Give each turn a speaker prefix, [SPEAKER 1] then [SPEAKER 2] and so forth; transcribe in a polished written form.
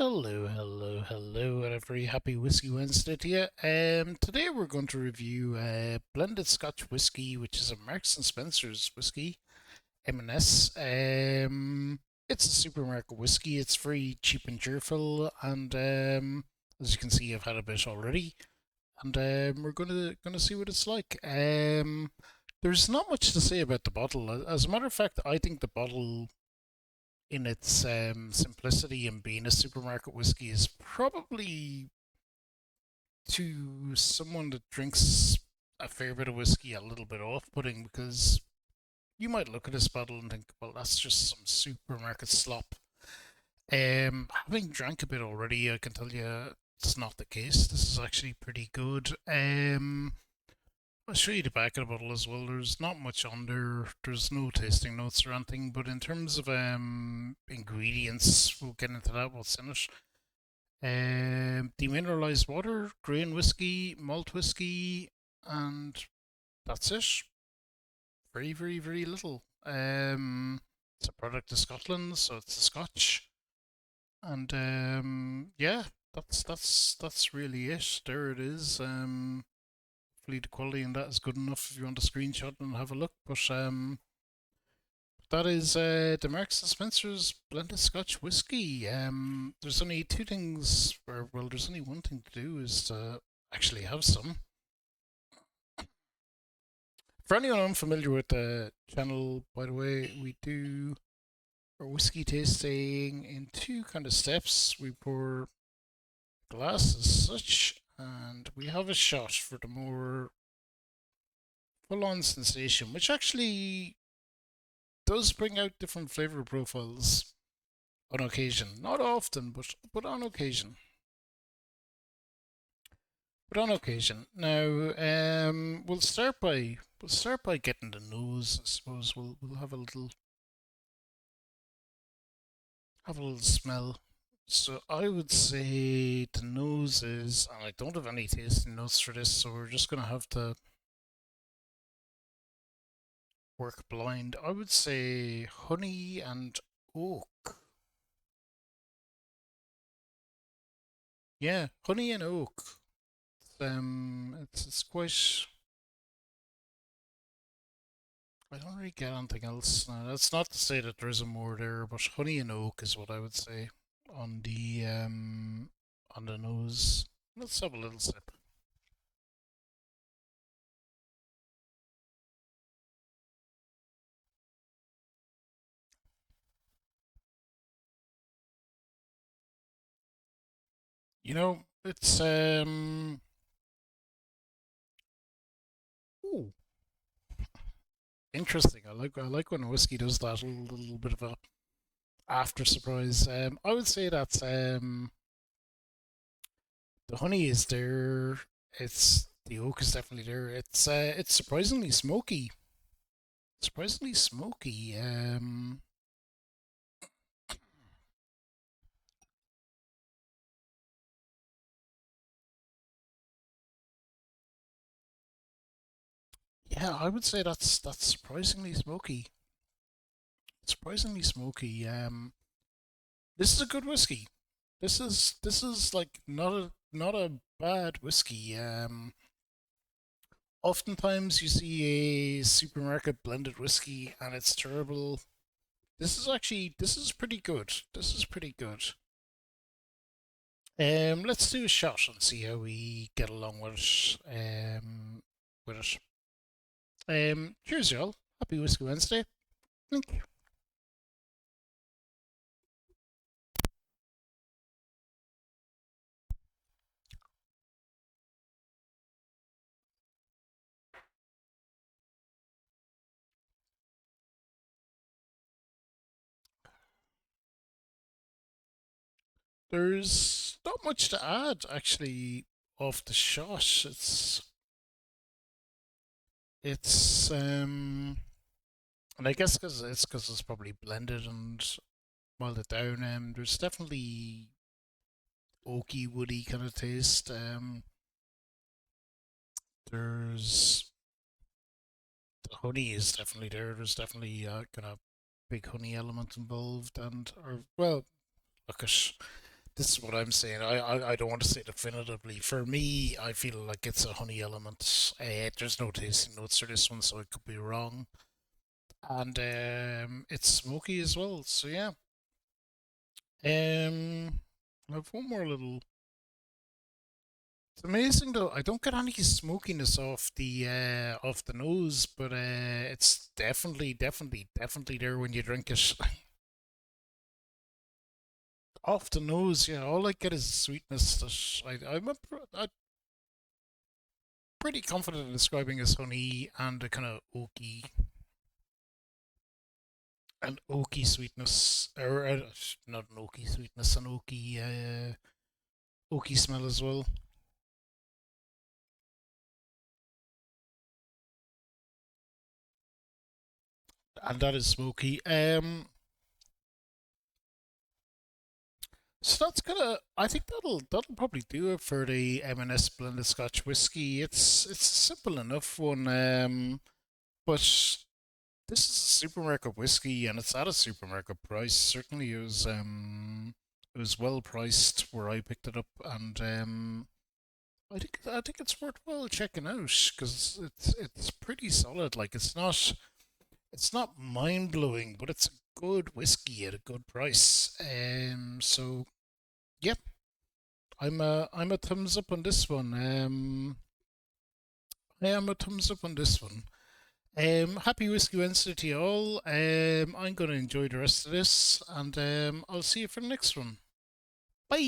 [SPEAKER 1] Hello, hello, hello, and a very happy Whiskey Wednesday to you. Today we're going to review blended Scotch whiskey, which is a Marks and Spencer's whiskey, M&S. It's a supermarket whiskey. It's very cheap and cheerful, and as you can see, I've had a bit already, and we're gonna see what it's like. There's not much to say about the bottle. As a matter of fact, I think the bottle in its simplicity and being a supermarket whiskey is probably to someone that drinks a fair bit of whiskey a little bit off-putting because you might look at this bottle and think, well, that's just some supermarket slop. Having drank a bit already, I can tell you it's not the case. This is actually pretty good. I'll show you the back of the bottle as well. There's not much on there. There's no tasting notes or anything. But in terms of ingredients, we'll get into that. What's in it? Demineralized water, grain whiskey, malt whiskey, and that's it. Very, very, very little. It's a product of Scotland, so it's a Scotch, and yeah, that's really it. There it is. Hopefully the quality in that is good enough if you want to screenshot and have a look. But that is the Marks and Spencer's blended Scotch whiskey. There's only two things, or well, there's only one thing to do is to actually have some. For anyone unfamiliar with the channel, by the way, we do our whiskey tasting in two kind of steps. We pour glass as such, and we have a shot for the more full-on sensation, which actually does bring out different flavor profiles on occasion. Not often, but on occasion. But on occasion. Now, we'll start by getting the nose. I suppose we'll have a little smell. So I would say the nose is, and I don't have any tasting notes for this, so we're just gonna have to work blind. I would say honey and oak. Yeah, honey and oak. It's quite. I don't really get anything else. Now, that's not to say that there isn't more there, but honey and oak is what I would say on the nose. Let's have a little sip. It's ooh, interesting. I like when a whiskey does that, a little bit of a after surprise. I would say that the honey is there. It's the oak is definitely there. It's surprisingly smoky. Surprisingly smoky. Yeah, I would say that's surprisingly smoky. Surprisingly smoky. This is a good whiskey. This is like not a bad whiskey. Oftentimes you see a supermarket blended whiskey and it's terrible. This is pretty good. This is pretty good. Let's do a shot and see how we get along with it. With it. Cheers, y'all. Happy Whiskey Wednesday. Thank you. There's not much to add actually off the shot. It's and I guess because it's probably blended and mild it down. There's definitely oaky, woody kind of taste. There's the honey is definitely there. There's definitely kind of big honey element involved, and or well, look at This is what I'm saying. I don't want to say definitively. For me, I feel like it's a honey element. There's no tasting notes for this one, so I could be wrong. And it's smoky as well. So yeah. I have one more little. It's amazing though. I don't get any smokiness off the nose, but it's definitely there when you drink it. Off the nose, yeah. All I get is sweetness that I'm pretty confident in describing as honey and a kind of oaky sweetness, or not an oaky sweetness, an oaky smell as well, and that is smoky. So that's gonna. I think that'll probably do it for the M&S blended Scotch whiskey. It's a simple enough one, but this is a supermarket whiskey, and it's at a supermarket price. Certainly, it was well priced where I picked it up, and I think it's worthwhile checking out because it's pretty solid. Like it's not mind blowing, but it's a good whiskey at a good price. So yep, I'm a thumbs up on this one. I am a thumbs up on this one. Happy Whiskey Wednesday to you all. I'm going to enjoy the rest of this, and I'll see you for the next one. Bye.